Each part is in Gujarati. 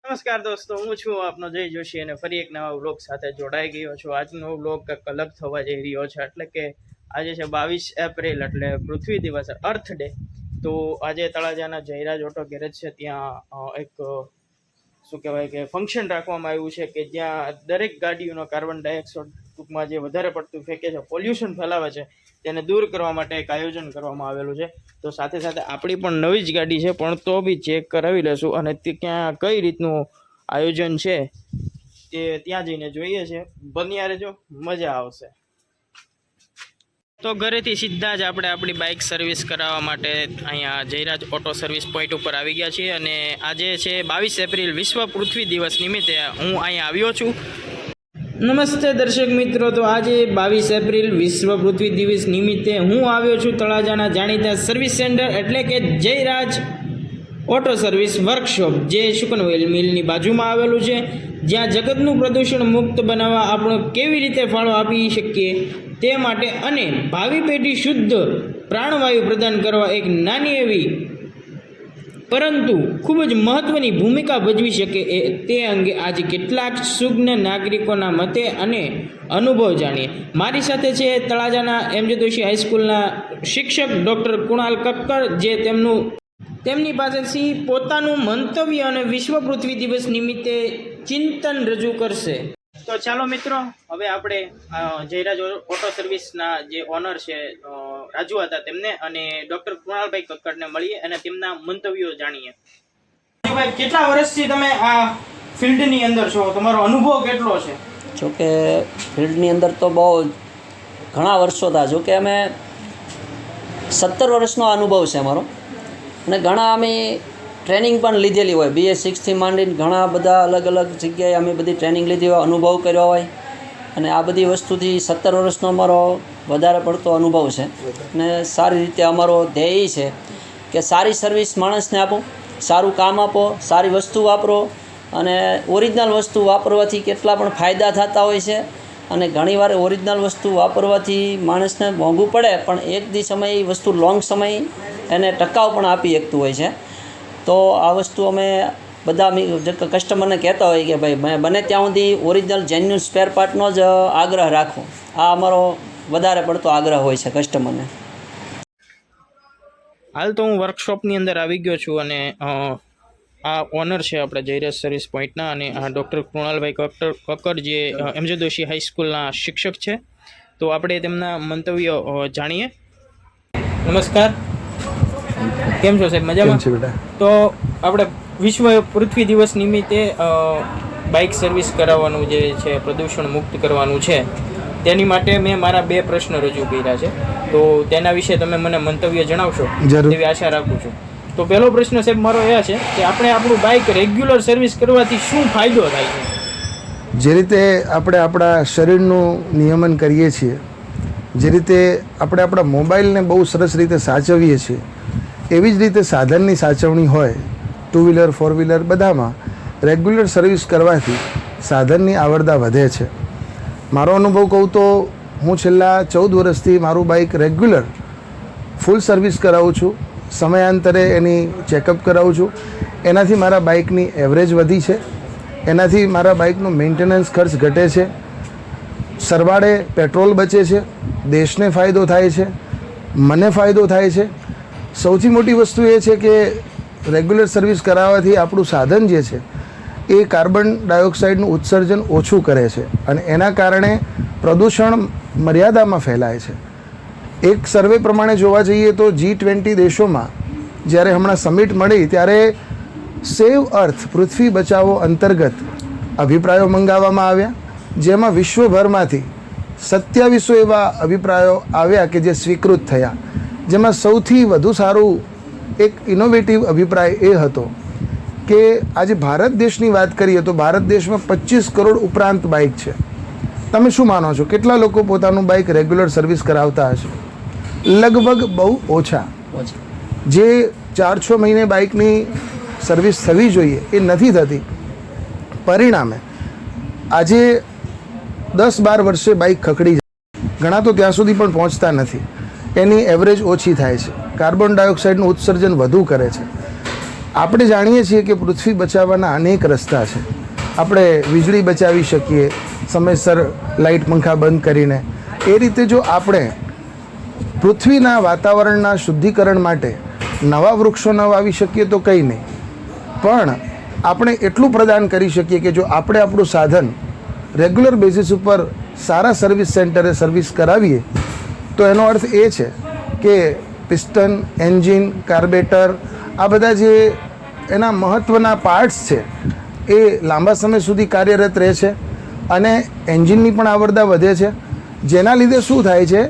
નમસ્કાર દોસ્તો, હું છું આપનો જય જોશી અને ફરી એક નવા વ્લોગ સાથે જોડાઈ ગયો છું. આજનો વ્લોગ કંઈક અલગ થવા જઈ રહ્યો છે, એટલે કે આજે છે 22 એપ્રિલ, એટલે પૃથ્વી દિવસ, અર્થ ડે. તો આજે તળાજાના જયરાજ ઓટો ગેરેજ છે ત્યાં એક શું કહેવાય કે ફંક્શન રાખવામાં આવ્યું છે કે જ્યાં દરેક ગાડીઓનો કાર્બન ડાયોક્સાઇડ ટૂંકમાં જે વધારે પડતું ફેંકે છે, પોલ્યુશન ફેલાવે છે, તેને દૂર કરવા માટે એક આયોજન કરવામાં આવેલું છે. તો સાથે સાથે આપણી પણ નવી જ ગાડી છે, પણ તો બી ચેક કરાવી લેશું અને તે ક્યાં કઈ રીતનું આયોજન છે તે ત્યાં જઈને જોઈએ છે. બન્યા રહેજો, મજા આવશે. તો ઘરેથી સીધા જ આપણે આપણી બાઇક સર્વિસ કરાવવા માટે અહીંયા જયરાજ ઓટો સર્વિસ પોઈન્ટ ઉપર આવી ગયા છીએ અને આજે છે 22 એપ્રિલ, વિશ્વ પૃથ્વી દિવસ નિમિત્તે હું અહીંયા આવ્યો છું. નમસ્તે દર્શક મિત્રો, તો આજે 22 એપ્રિલ વિશ્વ પૃથ્વી દિવસ નિમિત્તે હું આવ્યો છું તળાજાના જાણીતા સર્વિસ સેન્ટર એટલે કે જયરાજ ઓટો સર્વિસ વર્કશોપ, જે શુકનવેલ મિલની બાજુમાં આવેલું છે, જ્યાં જગતનું પ્રદૂષણ મુક્ત બનાવવા આપણે કેવી રીતે ફાળો આપી શકીએ તે માટે અને ભાવિ પેઢી શુદ્ધ પ્રાણવાયુ પ્રદાન કરવા એક નાની એવી પરંતુ ખૂબ જ મહત્વની ભૂમિકા ભજવી શકે તે અંગે આજે કેટલાક સુજ્ઞ નાગરિકોના મતે અને અનુભવ જાણીએ. મારી સાથે છે તળાજાના એમજે દોશી હાઈસ્કૂલના શિક્ષક ડૉક્ટર કુણાલ કક્કર, જે તેમની પાસેથી પોતાનું મંતવ્ય અને વિશ્વ પૃથ્વી દિવસ નિમિત્તે ચિંતન રજૂ કરશે. તો ચાલો મિત્રો, હવે આપણે જયરાજ ઓટો સર્વિસના જે ઓનર છે રાજુ હતા તેમને અને ડૉક્ટર કુણાલભાઈ કક્કરને મળીએ અને તેમના મંતવ્યો જાણીએ. રાજુભાઈ, કેટલા વર્ષથી તમે આ ફિલ્ડની અંદર છો? તમારો અનુભવ કેટલો છે? જોકે ફિલ્ડની અંદર તો બહુ ઘણા વર્ષો હતા. જોકે અમે 17 વર્ષનો અનુભવ છે અમારો અને ઘણા અમે ટ્રેનિંગ પણ લીધેલી હોય. BS6થી માંડીને ઘણા બધા અલગ અલગ જગ્યાએ અમે બધી ટ્રેનિંગ લીધી હોય, અનુભવ કર્યો હોય અને આ બધી વસ્તુથી 17 વર્ષનો અમારો વધારે પડતો અનુભવ છે અને સારી રીતે અમારો ધ્યેય છે કે સારી સર્વિસ માણસને આપો, સારું કામ આપો, સારી વસ્તુ વાપરો અને ઓરિજિનલ વસ્તુ વાપરવાથી કેટલા પણ ફાયદા થતા હોય છે અને ઘણીવાર ઓરિજિનલ વસ્તુ વાપરવાથી માણસને મોંઘું પડે પણ એક દી સમય એ વસ્તુ લોંગ સમય એને ટકાઉ પણ આપી શકતું હોય છે. તો આ વસ્તુ અમે બધા કસ્ટમરને કહેતા હોય કે ભાઈ બને ત્યાં સુધી ઓરિજિનલ જેન્યુઅન સ્પેર પાર્ટનો જ આગ્રહ રાખો. આ અમારો વધારે પડતો આગ્રહ હોય છે કસ્ટમરને. હાલ તો હું વર્કશોપની અંદર આવી ગયો છું અને આ ઓનર છે આપણે જયરાજ સર્વિસ પોઈન્ટના અને આ ડૉક્ટર કૃણાલભાઈ કક્કર, જે એમજે દોશી હાઈસ્કૂલના શિક્ષક છે. તો આપણે તેમના મંતવ્યો જાણીએ. નમસ્કાર, કેમ છો સાહેબ? મજામાં છે બેટા? તો આપણે વિશ્વ પૃથ્વી દિવસ નિમિત્તે બાઇક સર્વિસ કરાવવાનું જે છે, પ્રદૂષણ મુક્ત કરવાનું છે, તેની માટે મેં મારા 2 પ્રશ્ન રજૂ કર્યા છે. તો તેના વિશે તમે મને મંતવ્ય જણાવશો તેવી આશા રાખું છું. તો પહેલો પ્રશ્ન સાહેબ મારો એ છે કે આપણે આપણું બાઇક રેગ્યુલર સર્વિસ કરવાથી શું ફાયદો થાય છે? જે રીતે આપણે આપણા શરીરનું નિયમન કરીએ છીએ, જે રીતે આપણે આપણા મોબાઈલને બહુ સરસ રીતે સાચવીએ છીએ, એવી જ રીતે સાધનની સાચવણી હોય. 2 વ્હીલર 4 વ્હીલર બધામાં રેગ્યુલર સર્વિસ કરવાથી સાધનની આવરદા વધે છે. મારો અનુભવ કહું તો હું છેલ્લા 14 વર્ષથી મારું બાઇક રેગ્યુલર ફૂલ સર્વિસ કરાવું છું, સમયાંતરે એની ચેકઅપ કરાવું છું. એનાથી મારા બાઇકની એવરેજ વધી છે, એનાથી મારા બાઇકનો મેન્ટેનન્સ ખર્ચ ઘટે છે, સરવાળે પેટ્રોલ બચે છે, દેશને ફાયદો થાય છે, મને ફાયદો થાય છે. સૌથી મોટી વસ્તુ એ છે કે રેગ્યુલર સર્વિસ કરાવવાથી આપણું સાધન જે છે એ કાર્બન ડાયોક્સાઇડનું ઉત્સર્જન ઓછું કરે છે અને એના કારણે પ્રદૂષણ મર્યાદામાં ફેલાય છે. એક સર્વે પ્રમાણે જોવા જઈએ તો G20 દેશોમાં જ્યારે હમણાં સમિટ મળી ત્યારે સેવ અર્થ, પૃથ્વી બચાવો અંતર્ગત અભિપ્રાયો મંગાવવામાં આવ્યા, જેમાં વિશ્વભરમાંથી 2700 એવા અભિપ્રાયો આવ્યા કે જે સ્વીકૃત થયા. જેમાં સૌથી વધુ સારું એક ઇનોવેટિવ અભિપ્રાય એ હતો કે આજે ભારત દેશની વાત કરીએ તો ભારત દેશમાં 25 કરોડ ઉપરાંત બાઇક છે. તમે શું માનો છો, કેટલા લોકો પોતાનું બાઇક રેગ્યુલર સર્વિસ કરાવતા હશે? લગભગ બહુ ઓછા. જે 4-6 મહિને બાઇકની સર્વિસ થવી જોઈએ એ નથી થતી. પરિણામે આજે 10-12 વર્ષે બાઇક ખખડી જાય, ઘણા તો ત્યાં સુધી પણ પહોંચતા નથી. એની એવરેજ ઓછી થાય છે, કાર્બન ડાયોક્સાઇડનું ઉત્સર્જન વધુ કરે છે. આપણે જાણીએ છીએ કે પૃથ્વી બચાવવાના અનેક રસ્તા છે. આપણે વીજળી બચાવી શકીએ સમયસર લાઇટ પંખા બંધ કરીને. એ રીતે જો આપણે પૃથ્વીના વાતાવરણના શુદ્ધિકરણ માટે નવા વૃક્ષો ન વાવી શકીએ તો કંઈ નહીં, પણ આપણે એટલું પ્રદાન કરી શકીએ કે જો આપણે આપણું સાધન રેગ્યુલર બેઝિસ ઉપર સારા સર્વિસ સેન્ટરે સર્વિસ કરાવીએ તો એનો અર્થ એ છે કે પિસ્ટન, એન્જિન, કાર્બેટર આ બધા જે એના મહત્ત્વના પાર્ટ્સ છે એ લાંબા સમય સુધી કાર્યરત રહે છે અને એન્જિનની પણ આવરદા વધે છે, જેના લીધે શું થાય છે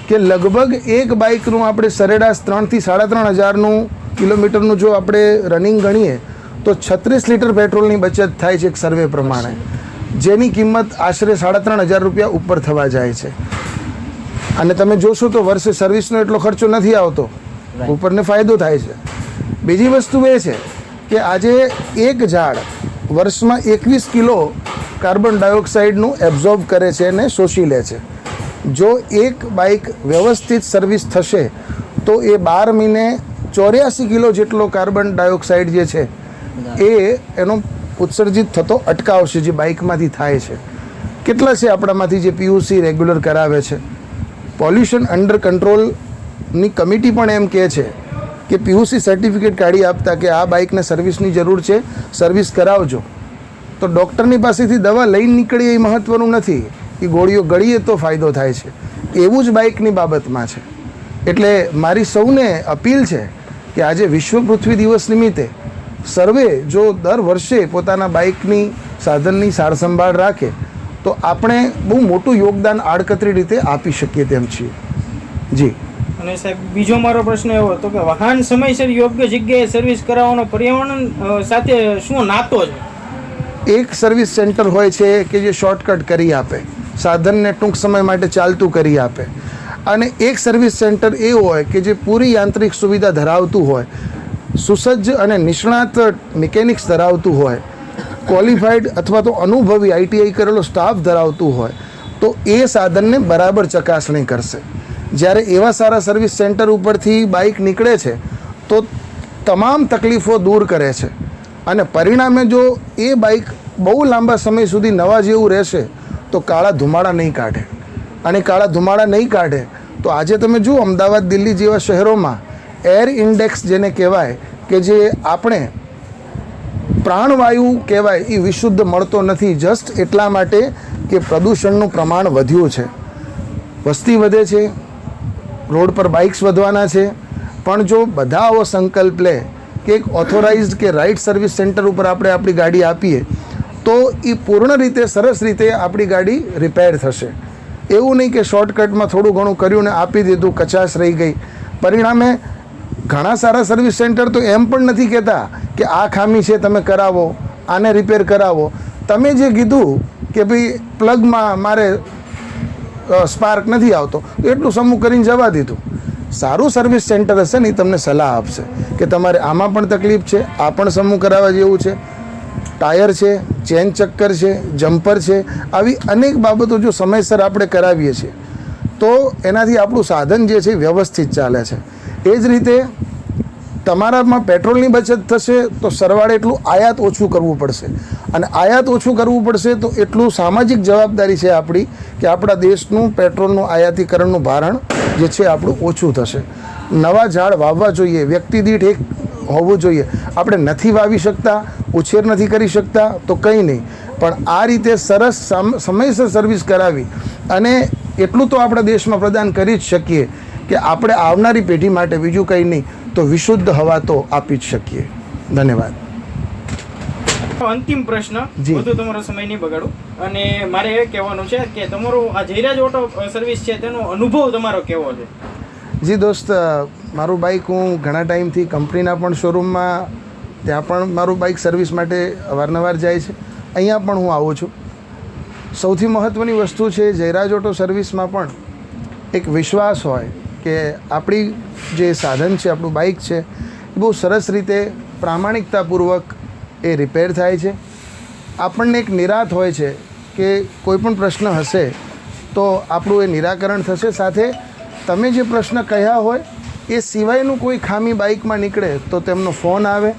કે લગભગ એક બાઇકનું આપણે સરેરાશ 3,000 થી 3,500 કિલોમીટરનું જો આપણે રનિંગ ગણીએ તો 36 લીટર પેટ્રોલની બચત થાય છે એક સર્વે પ્રમાણે, જેની કિંમત આશરે 3,500 રૂપિયા ઉપર થવા જાય છે. અને તમે જોશો તો વર્ષે સર્વિસનો એટલો ખર્ચો નથી આવતો, ઉપરને ફાયદો થાય છે. બીજી વસ્તુ એ છે કે આજે એક ઝાડ વર્ષમાં 21 કિલો કાર્બન ડાયોક્સાઇડનું એબ્ઝોર્બ કરે છે અને શોષી લે છે. જો એક બાઇક વ્યવસ્થિત સર્વિસ થશે તો એ 12 મહિને 84 કિલો જેટલો કાર્બન ડાયોક્સાઇડ જે છે એ એનો ઉત્સર્જિત થતો અટકાવશે જે બાઇકમાંથી થાય છે. કેટલા છે આપણામાંથી જે પીયુસી રેગ્યુલર કરાવે છે? પોલ્યુશન અંડર કંટ્રોલની કમિટી પણ એમ કહે છે કે પીયુસી સર્ટિફિકેટ કાઢી આપતા કે આ બાઇકને સર્વિસની જરૂર છે, સર્વિસ કરાવજો. તો ડૉક્ટરની પાસેથી દવા લઈને નીકળીએ એ મહત્ત્વનું નથી, એ ગોળીઓ ગળીએ તો ફાયદો થાય છે. એવું જ બાઇકની બાબતમાં છે. એટલે મારી સૌને અપીલ છે કે આજે વિશ્વ પૃથ્વી દિવસ નિમિત્તે સર્વે જો દર વર્ષે પોતાના બાઇકની સાધનની સારસંભાળ રાખે તો આપણે બહુ મોટું યોગદાન આડકતરી રીતે આપી શકીએ તેમ છીએ. જી. અને સાહેબ બીજો મારો પ્રશ્ન એવો હતો કે વાહન સમયસર યોગ્ય જગ્યાએ સર્વિસ કરાવવાનો પર્યાવરણ સાથે શું નાતો છે? એક સર્વિસ સેન્ટર હોય છે કે જે શોર્ટકટ કરી આપે, સાધનને ટૂંક સમય માટે ચાલતું કરી આપે, અને એક સર્વિસ સેન્ટર એ હોય કે જે પૂરી યાંત્રિક સુવિધા ધરાવતું હોય, સુસજ્જ અને નિષ્ણાત મિકેનિક્સ ધરાવતું હોય, ક્વોલિફાઈડ અથવા તો અનુભવી ITI કરેલો સ્ટાફ ધરાવતું હોય, તો એ સાધનને બરાબર ચકાસણી કરશે. જ્યારે એવા સારા સર્વિસ સેન્ટર ઉપરથી બાઇક નીકળે છે તો તમામ તકલીફો દૂર કરે છે, અને પરિણામે જો એ બાઇક બહુ લાંબા સમય સુધી નવા જેવું રહેશે તો કાળા ધુમાડા નહીં કાઢે. અને કાળા ધુમાડા નહીં કાઢે તો આજે તમે જુઓ અમદાવાદ, દિલ્હી જેવા શહેરોમાં એર ઇન્ડેક્સ જેને કહેવાય કે જે આપણે પ્રાણવાયુ કહેવાય એ વિશુદ્ધ મળતો નથી, જસ્ટ એટલા માટે કે પ્રદૂષણનું પ્રમાણ વધ્યું છે. વસ્તી વધે છે, રોડ પર બાઇક્સ વધવાના છે, પણ જો બધા આવો સંકલ્પ લે કે એક ઓથોરાઇઝડ કે રાઇટ સર્વિસ સેન્ટર ઉપર આપણે આપણી ગાડી આપીએ તો એ પૂર્ણ રીતે સરસ રીતે આપણી ગાડી રિપેર થશે. એવું નહીં કે શોર્ટકટમાં થોડું ઘણું કર્યું ને આપી દીધું, કચાશ રહી ગઈ. પરિણામે ઘણા સારા સર્વિસ સેન્ટર તો એમ પણ નથી કહેતા કે આ ખામી છે તમે કરાવો, આને રિપેર કરાવો. તમે જે કીધું કે ભાઈ પ્લગમાં મારે સ્પાર્ક નથી આવતો એટલું સમૂહ કરીને જવા દીધું. સારું સર્વિસ સેન્ટર હશે ને એ તમને સલાહ આપશે કે તમારે આમાં પણ તકલીફ છે, આ પણ સમૂહ કરાવવા જેવું છે, ટાયર છે, ચેન ચક્કર છે, જમ્પર છે, આવી અનેક બાબતો જો સમયસર આપણે કરાવીએ છીએ તો એનાથી આપણું સાધન જે છે વ્યવસ્થિત ચાલે છે. એ જ રીતે તમારામાં પેટ્રોલની બચત થશે તો સરવાળે એટલું આયાત ઓછું કરવું પડશે, અને આયાત ઓછું કરવું પડશે તો એટલું સામાજિક જવાબદારી છે આપણી કે આપણા દેશનું પેટ્રોલનું આયાતીકરણનું ભારણ જે છે આપણું ઓછું થશે. નવા ઝાડ વાવવા જોઈએ, વ્યક્તિ દીઠ એક હોવું જોઈએ. આપણે નથી વાવી શકતા, ઉછેર નથી કરી શકતા તો કંઈ નહીં, પણ આ રીતે સરસ સમયસર સર્વિસ કરાવી અને એટલું તો આપણા દેશમાં પ્રદાન કરી જ શકીએ કે આપણે આવનારી પેઢી માટે બીજું કંઈ નહીં તો વિશુદ્ધ હવા તો આપી જ શકીએ. ધન્યવાદ. અંતિમ પ્રશ્ન, વધુ તમારો સમય નહીં બગાડું, અને મારે એ કહેવાનું છે કે તમારો આ જયરાજ ઓટો સર્વિસ છે તેનો અનુભવ તમારો કેવો છે? જી દોસ્ત, મારું બાઇક હું ઘણા ટાઈમથી કંપનીના પણ શોરૂમમાં ત્યાં પણ મારું બાઇક સર્વિસ માટે અવારનવાર જાય છે, અહીંયા પણ હું આવું છું. સૌથી મહત્ત્વની વસ્તુ છે જયરાજ ઓટો સર્વિસમાં પણ એક વિશ્વાસ હોય કે આપણી જે સાધન છે, આપણું બાઇક છે એ બહુ સરસ રીતે પ્રામાણિકતાપૂર્વક એ રિપેર થાય છે. આપણને એક નિરાત હોય છે કે કોઈ પણ પ્રશ્ન હશે તો આપણું એ નિરાકરણ થશે. સાથે તમે જે પ્રશ્ન કહ્યા હોય એ સિવાયનું કોઈ ખામી બાઇકમાં નીકળે તો તેમનો ફોન આવે,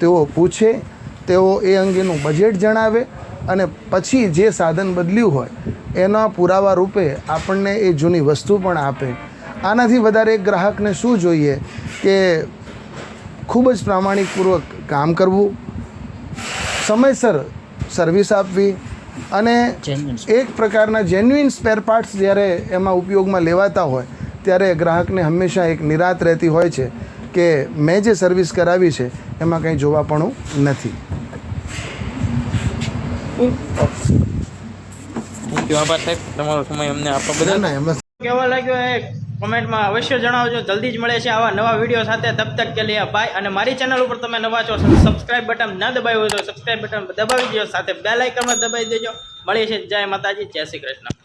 તેઓ પૂછે, તેઓ એ અંગેનું બજેટ જણાવે અને પછી જે સાધન બદલ્યું હોય એના પુરાવા રૂપે આપણને એ જૂની વસ્તુ પણ આપે. આનાથી વધારે એક ગ્રાહકને શું જોઈએ કે ખૂબ જ પ્રામાણિકપૂર્વક કામ કરવું, સમયસર સર્વિસ આપવી અને એક પ્રકારના જેન્યુઇન સ્પેર પાર્ટ્સ જ્યારે એમાં ઉપયોગમાં લેવાતા હોય ત્યારે ગ્રાહકને હંમેશા એક નિરાત રહેતી હોય છે કે મેં જે સર્વિસ કરાવી છે એમાં કંઈ જોવાપણું નથી. થેન્ક યુ, આભાર સાહેબ તમારો સમય અમને આપવા બદલ. ના એમાં કેવો લાગ્યો એ કોમેન્ટમાં અવશ્ય જણાવજો. જલ્દી જ મળે છે આવા નવા વિડીયો સાથે. તબ તક કે લીએ બાય. અને મારી ચેનલ ઉપર તમે નવા છો, સબસ્ક્રાઇબ બટન ના દબાવ્યું હોય તો સબસ્ક્રાઇબ બટન દબાવી દો, સાથે બેલ આઇકનમાં દબાવી દેજો. મળીએ છીએ. જય માતાજી, જય શ્રી કૃષ્ણ.